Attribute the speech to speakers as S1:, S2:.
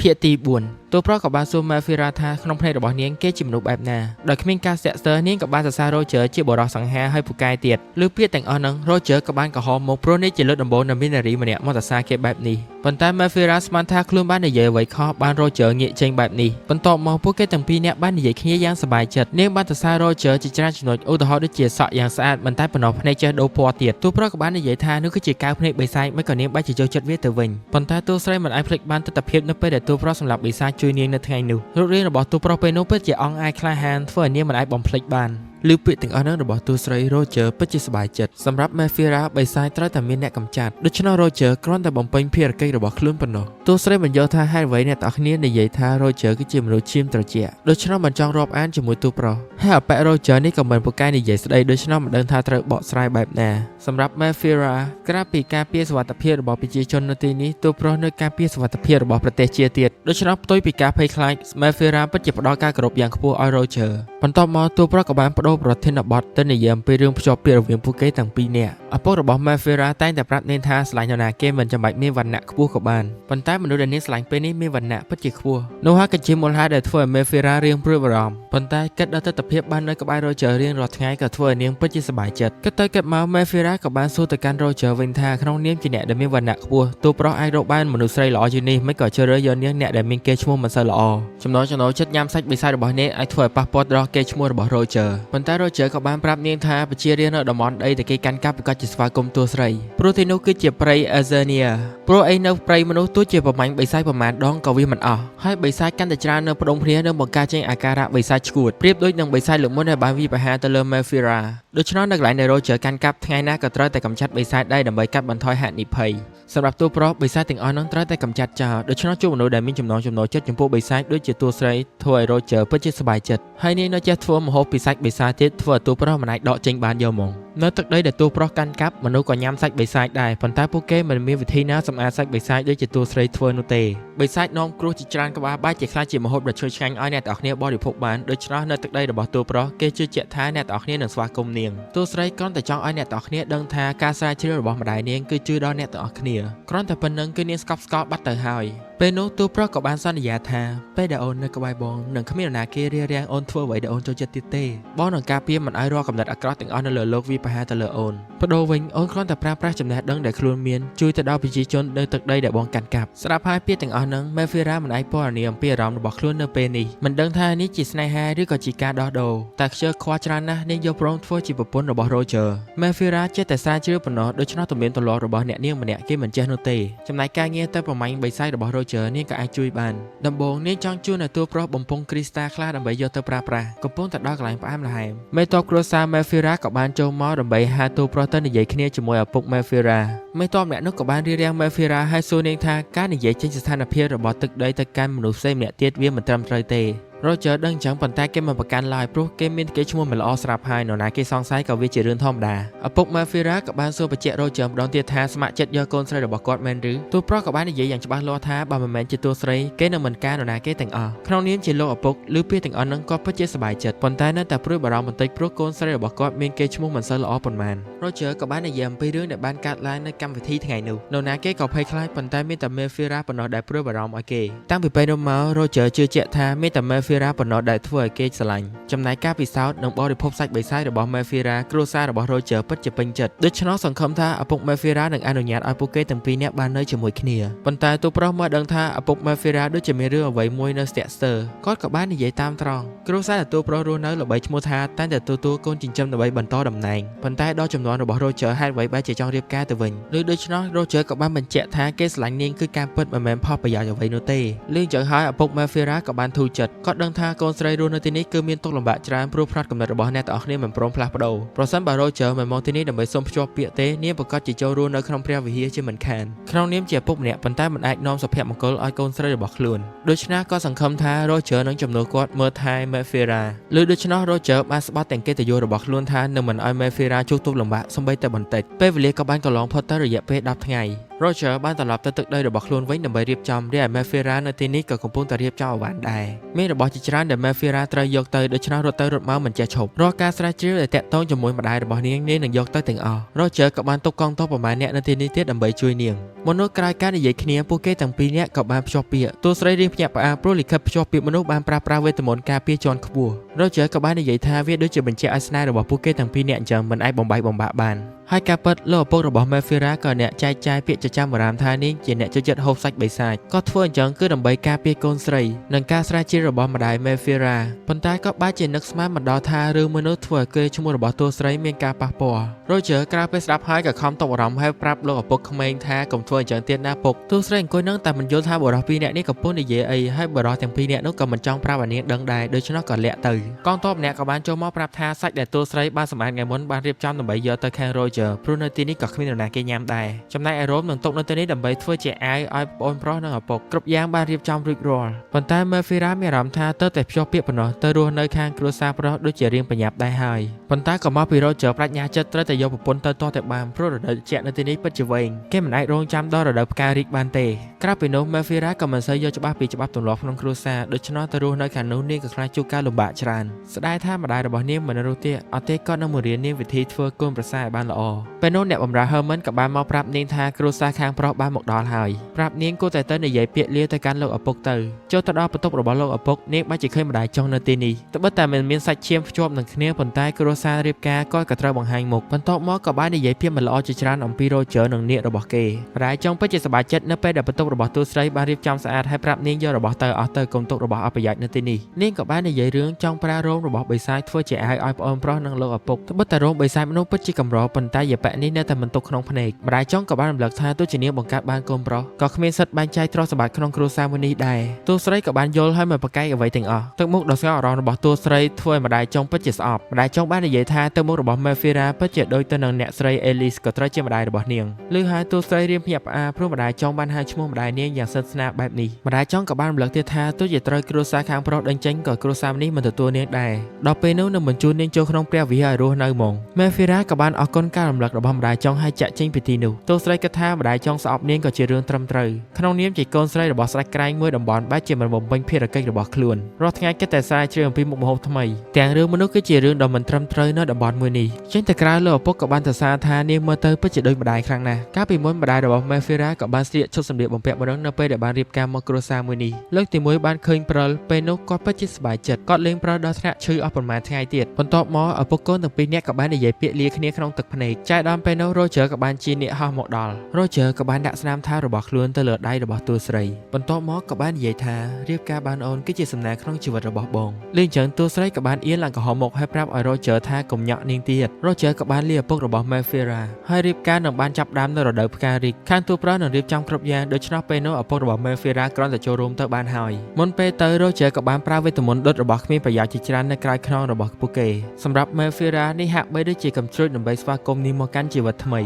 S1: ភាគទី4ទូប្រុសក៏បានសួរ Mephira ថាក្នុងភ្នែករបស់នាងគេជាមនុស្សបែបណាដោយគ្មានការស្ទាក់ស្ទើរនាងក៏បានសរសើរ Roger ជាបរិសុទ្ធសង្ហាហើយពូកែទៀតលើពាក្យទាំងអស់ហ្នឹង Roger ក៏បានកំហមកព្រោះនេះជាលើកដំបូងដែលមាននារីម្នាក់មកសរសើរគេបែបនេះប៉ុន្តែ Mephira ស្មានថាខ្លួនបាននិយាយអ្វីខុសបាន Roger ងាកចេញបែបនេះបន្ទាប់មកពួកគេទាំងពីរនាក់បាននិយាយគ្នាយ៉ាងសប្បាយចិត្តនាងបានសរសើរ Roger ជាច្រើនចំណុចឧទាហរណ៍ដូចជាសក់យ៉ាងស្អាតមិនតែប៉ុណ្ណោះភ្នែកចេះដូរពណ៌ទៀតទូប្រុសក៏បាននិយាយថានោះគឺជាកៅភ្នែកបិសាចមិនក៏នាងបែរជាចូលចិត្តវាទៅវិញប៉ុន្តែទូស្រីមិនអាចភ្លេចបានទស្សនវិជ្ជានៅពេលដែលទូប្រុសសម្រាប់បិសាចជួយនាងនៅថ្ងៃនោះរូបរាងរបស់ទូប្រុសពេលនោះពិតជាអង្អែលក្លាហានធ្វើឲ្យនាងមិនអាចបំភ្លេចបានលើពាក្យទាំងអស់នោះរបស់ទូស្រី Roger ពិតជាសប្បាយចិត្តសម្រាប់ Mephira បិសាចត្រូវតែមានអ្នកកម្ចាត់ដូច្នោះ Roger គ្រាន់តែបំពេញភារកិច្ចរបស់ខ្លួនប៉ុណ្ណោះទូស្រីបញ្យល់ថាហេតុអ្វីអ្នកទាំងអស់គ្នានិយាយថា Roger គឺជាមនុស្សឈាមត្រជាក់ដូច្នោះមិនចង់រាប់អានជាមួយទូប្រុសហើយអបិ Roger នេះក៏មិនពូកែនិយាយស្ដីដូច្នោះមិនដឹងថាត្រូវបកស្រាយបែបណាសម្រាប់ Mephira ក្រៅពីការពារសុវត្ថិភាពរបស់ប្រជាជននៅទីនេះទូប្រុសនៅការពារសុវត្ថិភាពរបស់ប្រទេសជាតិទៀតដូច្នោះផ្ទុយពីការភ័យខ្លាច Mephira ពិតជាផ្ដល់ការគោរពយ៉ាងខ្ពស់ឲ្យ Roger បន្ទាប់មកទូប្រុសក៏បានបដូរប្រធានបទទៅនិយាយអំពីរឿងភ្ជាប់ពាក្យរវាងពួកគេទាំងពីរនាក់ឪពុករបស់ Mephira តែងតែប្រាប់នាងថាស្រឡាញ់នរណាគេមិនចាំបាច់មានវណ្ណៈខ្ពស់ក៏បានប៉ុន្តែមនុស្សដែលនាងស្រឡាញ់ពេលនេះមានវណ្ណៈពិតជាខ្ពស់នោះហើយក៏ជាមូលហេតុដែលធ្វើឲ្យ Mephira រៀងព្រួយបារម្ភប៉ុន្តែគិតដល់ទស្សនវិជ្ជាបាននៅក្បែរ Roger រៀងរាល់ថ្ងៃក៏ធ្វើឲ្យនាងពិតជាសប្បាយចិត្តគិតទៅគិតមក Mephira ក៏បានសួរទៅកាន់ Roger វិញថាក្នុងនាមជាអ្នកដែលមានវណ្ណៈខ្ពស់ទូប្រុសអាចរកបានមនុស្សស្រីល្អជាងនេះមិនក៏ជ្រើសរើសយកនាងអ្នកដែលមានកេរ្តិ៍ឈ្មោះមិនសូវល្អចំណូលចិត្តញ៉ាំសាច់បិសាចរបស់នាងអាចធ្វើឲ្យប៉ះពាល់ដល់កេរ្តិ៍ឈ្មោះរបស់ Roger ប៉ុន្តែ Roger ក៏បានប្រាប់នាងថាប្រជារាស្ត្រនៅតំបន់ដីដែលគេកាន់កាប់ប្រកាសជាស្វាគមន៍ទូស្រីព្រោះទីនោះគឺជាព្រៃ Azania ព្រោះអីនៅព្រៃមនុស្សទោះជាប្រមាញ់បិសាចប្រមាណដងក៏វាមិនអស់ហើយបិសាចកាន់តែច្រើននៅផ្ដុំគ្នានឹងបង្កើតចេញអាការៈបិសាចឈួតប្រៀបដូចនឹងបិសាចលើកមុនដែលបានវាយប្រហារទៅលើ Mephira ដូច្នោះនៅកន្លែងដែល Roger កាន់កាប់ថ្ងៃណាក៏ត្រូវតែកម្ចាត់បិសាចដែរដើម្បីកាត់បន្ថយហានិភ័យសម្រាប់ទូប្រុសបិសាចទាំងអស់នោះត្រូវតែកម្ចាត់ចោលដូច្នោះជួបមនុស្សដែលមានចំណងចិត្តចំពោះបិសាចដូចជាទូស្រីធ្វើឲ្យ Roger ពិតជាសប្បាយចិត្តហើយនាងនៅចេះធ្វើម្ហូបពីសាច់បិសាចទៀតធ្វើឲ្យទូប្រុសមិនអាចដកចេញបានយកមកនៅទឹកដីដែលទូប្រុសកាន់កាប់មនុស្សក៏ញ៉ាំសាច់បិសាចដែរប៉ុន្តែពួកគេមិនមានវិធីណាសម្អាតសាច់បិសាចដូចជាទូស្រីធ្វើនោះទេបិសាចនាំគ្រោះជាច្រើនក្បាលបែរជាខ្លាចជាម្ហូបដ៏ឈ្ងុយឆ្ងាញ់ឲ្យអ្នកទាំងអស់គ្នាបរិភោគបានដូច្នោះនៅទឹកដីរបស់ទូប្រុសគេជឿជាក់ថាអ្នកទាំងអស់គ្នានឹងស្វាគមន៍នាងទូស្រីគ្រាន់តែចង់ឲ្យអ្នកទាំងអស់គ្នាដឹងថាការស្រាវជ្រាវរបស់ម្ដាយនាងគឺជឿដល់អ្នកទាំងអស់គ្នាគ្រាន់តែប៉ុណ្្នឹងគឺនាងស្កប់ស្កល់បាត់ទៅហើយពេលនោះទូប្រុសក៏បានសន្យាថាពេលដែលអូននៅក្បែរបងនឹងគ្មាននរណាគេរារាំងអូនធ្វើអ្វីដែលអូនចូលចិត្តទៀតទេបងនឹងការពារមិនឲ្យរាល់កំណត់អាក្រក់ទាំងអស់នៅលើលោកវាប្រហារទៅលើអូនបដូរវិញអូនគ្រាន់តែប្រើប្រាស់ចំណេះដឹងដែលខ្លួនមានជួយទៅដល់ប្រជាជននៅទឹកដីដែលបងកាន់កាប់ស្រាប់ហើយពាក្យទាំងអស់ហ្នឹង Mephira មិនអាចពណ៌នាអំពីអារម្មណ៍របស់ខ្លួននៅពេលនេះមិនដឹងថានេះជាស្នេហាឬក៏ជាការដោះដូរតែខ្ជិលខ្វល់ច្រើនណាស់នាងយកព្រមធ្វើជាប្រពន្ធរបស់ Roger Mephira ចេះតែសារជ្រាវប៉ុណ្ណោះដូច្នោះទំនៀមទម្លាប់របស់អ្នកនាងម្នាក់គេមិនចេះនោះទេចំណែកការងារទៅប្រមាញ់បិសាចរបស់ Roger នាងក៏អាចជួយបានដំបូងនាងចង់ជួលនៅទូប្រុសបំពង់គ្រីស្តាខ្លះដើម្បីយកទៅប្រើប្រាស់កំពុងតែដល់កន្លែងផ្អែមល្ហែមមេតបគ្រួសារ Mephira ក៏បានចូលមកដើម្បីហៅទូប្រុសទៅនិយាយគ្នាជាមួយឪពុក Mephira មេតបអ្នកនោះក៏បានរៀបរៀង Mephira ឲ្យសួរនាងថាការនិយាយចេញស្ថានភាពរបស់ទឹកដីទៅកាន់មនុស្សផ្សេងម្នាក់ទៀតវាមិនត្រឹមត្រូវទេ Roger ដឹងចឹងប៉ុន្តែគេមិនប្រកាន់ឡើយព្រោះគេមានកេរ្តិ៍ឈ្មោះមិនល្អស្រាប់ហើយនរណាគេសង្ស័យក៏វាជារឿងធម្មតាឪពុក Mephira ក៏បានសួរបញ្ជាក់ Roger ម្ដងទៀតថាស្ម័គ្រចិត្តយកកូនស្រីរបស់គាត់មែនឬទូប្រុសក៏បាននិយាយយ៉ាងច្បាស់លាស់ថាបើមិនមែនជាទូស្រីគេនឹងមិនការនរណាគេទាំងអស់ក្នុងនាមជាលោកឪពុកឬពាក្យទាំងអស់ហ្នឹងគាត់ពិតជាសប្បាយចិត្តប៉ុន្តែនៅតែព្រួយបារម្ភបន្តិចព្រោះកូនស្រីរបស់គាត់មានកេរ្តិ៍ឈ្មោះមិនសូវល្អប៉ុន្មាន Roger ក៏បាននិយាយអំពីរឿងដែលបានកើតឡើងនៅកម្មវិធីថ្ងៃនោះនរណាគេក៏ភ័យខ្លាចប៉ុន្តែមានតែ Mephira ប៉ុណ្ណោះដែលព្រួយបារម្ភឲ្យគេតាំងពីពេលនោះមក Roger ជឿជាក់ថាមានតែ Mephira ប៉ុណ្ណោះដែលធ្វើឲ្យគេស្រឡាញ់ចំណែកការពិសោធន៍និងបរិភោគសាច់បិសាចរបស់ Mephira គ្រួសាររបស់ Roger ពិតជាពេញចិត្តដូច្នោះសង្ឃឹមថាឪពុក Mephira នឹងអនុញ្ញាតឲ្យពួកគេទាំងពីរនាក់បាននៅជាមួយគ្នាប៉ុន្តែទូប្រុសមកដឹងថាឪពុក Mephira ដូចជាមានរឿងអ្វីមួយនៅស្ទាក់ស្ទើរគាត់ក៏បាននិយាយតាមត្រង់គ្រួសារដែលទូប្រុសរស់នៅល្បីឈ្មោះថាតែងតែទទួលកូនចិញ្ចឹមដើម្បីបន្តតំណែងប៉ុន្តែដល់ចំនួនរបស់ Roger ហេតុអ្វីបែរជាចង់រៀបការទៅវិញឬដូច្នោះ Roger ក៏បានបញ្ជាក់ថាគេស្រឡាញ់នាងគឺការពិតមិនមែនផលប្រយោជន៍អ្វីនោះទេលឿនចឹងហើយឪពុក Mephira ក៏បានធូរចិត្តគាត់ដឹងថាកូនស្រីរស់នៅទីនេះគឺមានទុក្ខលំបាកច្រើនព្រោះផ្នត់កំណត់របស់អ្នកទាំងអស់គ្នាមិនព្រមផ្លាស់ប្ដូរប្រសិនបើ Roger មិនមកទីនេះដើម្បីសុំភ្ជាប់ពាក្យទេនាងប្រកាសជាចូលរស់នៅក្នុងព្រះវិហារជាមិនខានក្នុងនាមជាឪពុកម្នាក់ប៉ុន្តែមិនអាចនាំសុភមង្គលឲ្យកូនស្រីរបស់ខ្លួនដូច្នេះក៏សង្ឃឹមថា Roger នឹងជំនួសគាត់មើលថែ Mephira ឬដូច្នោះ Roger បានស្បត់ទាំងកិត្តិយសរបស់ខ្លួនថានឹងមិនឲ្យ Mephira ជួបទុក្ខលំបាកសូម្បីតែបន្តិចពេលវេលាក៏បានកន្លងផុតទៅរយៈពេល10ថ្ងៃ Roger បានត្រឡប់ទៅទឹកដីរបស់ខ្លួនវិញដើម្បីរៀបចំរីឯ Mephira នៅទីនេះក៏កំពុងតែរៀបចំអវ៉ាន់ដែរមីរបស់ ជាច្រើនដែល Mephira ត្រូវយកទៅដូច្នោះរត់ទៅរត់មកមិនចេះឈប់រាល់ការស្រាវជ្រាវដែលតាក់ទងជាមួយម្ដាយរបស់នាងនឹងយកទៅទាំងអស់ Roger ក៏បានទុកកងទ័ពប្រមាណអ្នកនៅទីនេះទៀតដើម្បីជួយនាងមុននោះក្រោយការនិយាយគ្នាពួកគេទាំងពីរនាក់ក៏បានភ្ជាប់ពាក្យតួស្រីរៀងភ្ញាក់ផ្អើលព្រោះលិខិតភ្ជាប់ពាក្យមនុស្សបានប្រើប្រាស់វេទមន្តការពារជាន់ខ្ពស់ Roger ក៏បាននិយាយថាវាដូចជាបញ្ជាក់ឲ្យស្នេហ៍របស់ពួកគេទាំងពីរនាក់អញ្ចឹងមិនអាចបំបែកបំបាក់បានហើយការពិតលោកឪពុករបស់ Mephira ក៏អ្នកចែកចាយពាក្យចចាមអារាមថានាងជាអ្នកចូលចិត្តហូបសាច់បិសាចក៏ធ្វើអញ្ចឹងគឺដើម្បីការពារកូនស្រីនិងការស្រាវជ្រាវរបស់ម្ដាយ Mephira ប៉ុន្តែក៏បែរជានឹកស្មានមិនដល់ថារឿងមនុស្សធ្វើឲ្យគេឈ្មោះរបស់តួស្រីមានការប៉ះពាល់ Roger ក្រោយពេលស្ដាប់ហើយក៏ខំតបអារម្មណ៍ហើយប្រាប់លោកឪពុកក្មេងថាកុំធ្វើអញ្ចឹងទៀតណាពុកតួស្រីអង្គុយនឹងតែមិនយល់ថាបុរសពីរនាក់នេះកំពុងនិយាយអីហើយបុរសទាំងពីរនាក់នោះក៏មិនចង់ប្រាប់ឲ្យនាងដឹងដែរដូច្នោះក៏លាក់ទៅកងទ័ពម្នាក់ក៏បានចូលមកប្រាប់ថាសាច់ដែលតួស្រីបានសម្អាតថ្ងៃមុនបានរៀបចំដើម្បីយកទៅខាង Roger ព្រោះនៅទីនេះក៏គ្មាននរណាគេញ៉ាំដែរចំណែកឯរ៉ូមនឹងទុកនៅទីនេះដើម្បីធ្វើជាអាវឲ្យប្អូនប្រុសនិងឪពុកគ្រប់យ៉ាងបានរៀបចំរួចរាល់ប៉ុន្តែ Mephira មានអារម្មណ៍ថាទៅតែភ្ជាប់ពាក្យប៉ុណ្ណោះទៅរស់នៅខាងគ្រួសារប្រុសដូចជារៀងប្រញាប់ដែរហើយប៉ុន្តែក៏មកពី Roger ប្រាជ្ញាចិត្តត្រូវតែយកប្រពន្ធទៅទាស់តែបានព្រោះរដូវត្រជាក់នៅទីនេះពិតជាវែងគេមិនអាចរងចាំដល់រដូវផ្ការីកបានទេក្រៅពីនោះ Mephira ក៏មិនសូវយល់ច្បាស់ពីច្បាប់ទម្លាប់ក្នុងគ្រួសារដូច្នោះទៅរស់នៅខាងនោះនាងក៏ខ្លាចជួបការលំបាកច្រើនស្ដាយថាម្ដាយរបស់នាងមិនរស់ទៀតអត់ទេក៏នឹងមករៀននាងវិធីធ្វើកូនប្រសារឲ្យបានល្អពេលនោះអ្នកបម្រើ Herman ក៏បានមកប្រាប់នាងថាគ្រួសារខាងប្រុសបានមកដល់ហើយប្រាប់នាងគួរតែទៅនិយាយពាក្យលាទៅកាន់លោកឪពុកទៅចូលទៅដល់បន្ទប់របស់លោកឪពុកនាងបានជាឃើញម្ដាយចុះនៅទីនេះត្បិតតែមិនមានសាច់ឈាមភ្ជាប់នឹងគ្នាប៉ុន្តែគ្រួសាររៀបការក៏ត្រូវបង្ហាញមុខបន្ទាប់មកក៏បាននិយាយភាពមិនល្អជាច្រើនអំពី Roger និងនាងរបស់គេម្ដាយចង់ពិតជាសប្បាយចិត្តនៅពេលដែលបន្ទប់របស់តួស្រីបានរៀបចំស្អាតហើយប្រាប់នាងយករបស់ទៅអស់ទៅកុំទុករបស់អស់ប្រយោជន៍នៅទីនេះនាងក៏បាននិយាយរឿងចង់ប្រើរោមរបស់បិសាចធ្វើជាអាវឲ្យប្អូនប្រុសនិងលោកឪពុកត្បិតតែរោមបិសាចមនុស្សពិតជាកម្រប៉ុន្តែយប៉នេះនៅតែមិនទុកក្នុងភ្នែកម្ដាយចង់ក៏បានរំលឹកថាទោះជានាងបង្កើតបានកូនប្រុសក៏គ្មានសិទ្ធិបែងចែកទ្រព្យសម្បត្តិក្នុងគ្រួសារមួយនេះដែរតួស្រីក៏បានយល់ហើយមិនប្រកែកអ្វីទាំងអស់ទឹកមុខដ៏ស្ងប់អារម្មណ៍របស់តួស្រីធ្វើឲ្យម្ដាយចង់ពិតជាស្អប់ម្ដាយចង់បាននិយាយថាទឹកមុខរបស់ Mephira ពិតជាដូចទៅនឹងអ្នកស្រី Alice ក៏ត្រូវជាម្ដាយរបស់នាងឮហើយតួស្រីរៀងភ្ញាក់ផ្អើលព្រោះម្ដាយចង់បានហៅឈ្មោះម្ដាយនាងយ៉ាងស្និទ្ធស្នាលបែបនេះម្ដាយចង់ក៏បានរំលឹកទៀតថាទោះជាត្រូវគ្រួសារខាងប្រុសដេញចេញក៏គ្រួសារនេះមិនទទួលនាងដែរដល់ពេលនោះនឹងបញ្ជូននាងចូលក្នុងព្រះវិហារឲ្យរស់នៅហ្មង Mephira ក៏បានអរគុណការរំលឹករបស់ម្ដាយចង់ឲ្យចាក់ចេញពីទីនោះតួស្រីគិតថាម្ដាយចង់ស្អប់នាងក៏ជារឿងត្រឹមត្រូវក្នុងនាមជាកូនស្រីរបស់ស្ដេចក្រែងមួយតំបន់បែរជាមិនបំពេញភារកិច្ចរបស់ខ្លួនរាល់ថ្ងៃគិតតែស្រាវជ្រាវអំពីមុខម្ហូបថ្មីទាំងរឿងមនុស្សគឺជារឿងដ៏មិនត្រឹមត្រូវនៅតំបន់មួយនេះចេញតែក្រៅលោកឪពុកក៏បានសរសើរថានាងមើលទៅពិតជាដូចម្ដាយខ្លាំងណាស់កាលពីមុនម្ដាយរបស់ Mephira ក៏បានស្លៀកឈុតសម្លៀកបំពាក់ម្ដងនៅពេលដែលបានរៀបការមកគ្រួសារមួយនេះលើកទី1បានឃើញព្រិលពេលនោះគាត់ពិតជាសប្បាយចិត្តគាត់លេងព្រិលដល់ថ្នាក់ឈឺអស់ប្រមាណថ្ងៃទៀតបន្ទាប់មកឪពុកកូនទាំងពីរនាក់ក៏បាននិយាយពាក្យលាគ្នាក្នុងទឹកភ្នែកចែកដល់ពេលនោះ Roger ក៏បានជាអ្នកហោះមកដល់ Roger ក៏បានដាក់ស្នាមថារបស់ខ្លួនទៅលើដៃរបស់តួស្រីបន្ទាប់មកក៏បាននិយាយថារៀបការបានអូនគឺជាសំណាងក្នុងជីវិតរបស់បងលេងចឹងតួស្រីក៏បានអៀនឡើងក្រហមមុខហើយប្រាប់ឲ្យ Roger ថាកុំញ៉ាក់នាងទៀត Roger ក៏បានលាឪពុករបស់ Mephira ហើយរៀបការនឹងបានចាប់ផ្ដើមនៅរដូវផ្ការីកខាងតួប្រុសនឹងរៀបចំគ្រប់យ៉ាងដូច្នោះពេលនោះឪពុករបស់ Mephira គ្រាន់តែចូលរួមទៅបានហើយមុនពេលទៅ Roger ក៏បានប្រើវេទមន្តដុតរបស់គ្មានប្រយោជន៍ជាច្រើននៅក្រៅខ្នងរបស់ពួកគេសម្រាប់ Mephira នេះហាក់បីដូចជាកំជ្រួចដើម្បីស្វាគមន៍នាងមកកាន់ជីវិតថ្មី